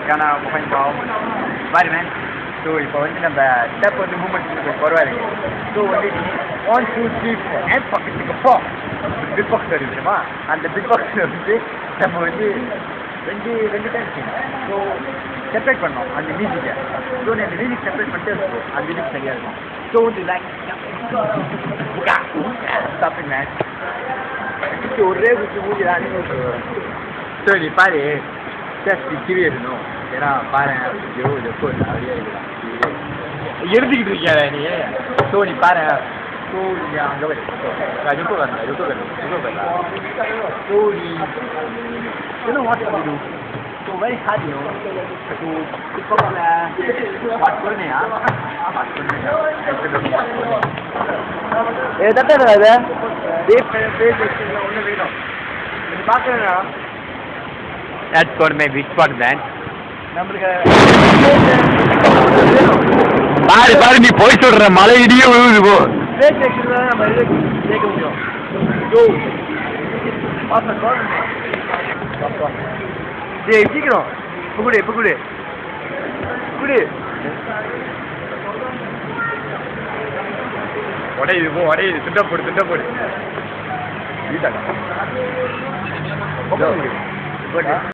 Kana Mohan Bao. Bye, man. So, இப்போ வந்து நம்ம ஸ்டெப் வந்து மூவ்மெண்ட் வருவாரு. ஸோ வந்து 1 2 3 4 அண்ட் பக்கத்துக்கு போ பிக் பாக்ஸ் வருது தெரியுமா? அந்த பிக் பாக்ஸில் வந்து நம்ம வந்து ரெண்டு டைம் செய்யணும். ஸோ செப்பரேட் பண்ணோம் அந்த மியூசிக்கை. ஸோ நீ அந்த மியூசிக் செப்பரேட் பண்ணிட்டு இருக்கும் அந்த மியூசிக் சரியாக இருக்கும். ஸோ வந்து லைக் ஸ்டாப்பிங் மேன் ஒரே குச்சி மூஞ்சி தான் ஸோ நீ பாரு ஜஸ்ட் கிவே இருக்கணும். ஏன்னா பாரு ஐயோ எப்போ நிறைய எழுதிக்கிட்டு இருக்கியா நீ? ஸோ நீ பாரு ஸோ நீ அங்கே வர ருக்கோ ஸோ நீ இன்னும் வாட்ச் பண்ணிடு. So very hard you so இப்போ வாட்ச் பண்ணுறியா தட்டா அது ஒன்று வேணும் நீ பார்க்குறேன்னா that's called my big spot band. பாரு நீ போய் சொல்ற மழை இடியே விழுவுது போ. நம்ம கேட்க முடியும். சீக்கிரம் புகுடு உடையுது திட்ட போடு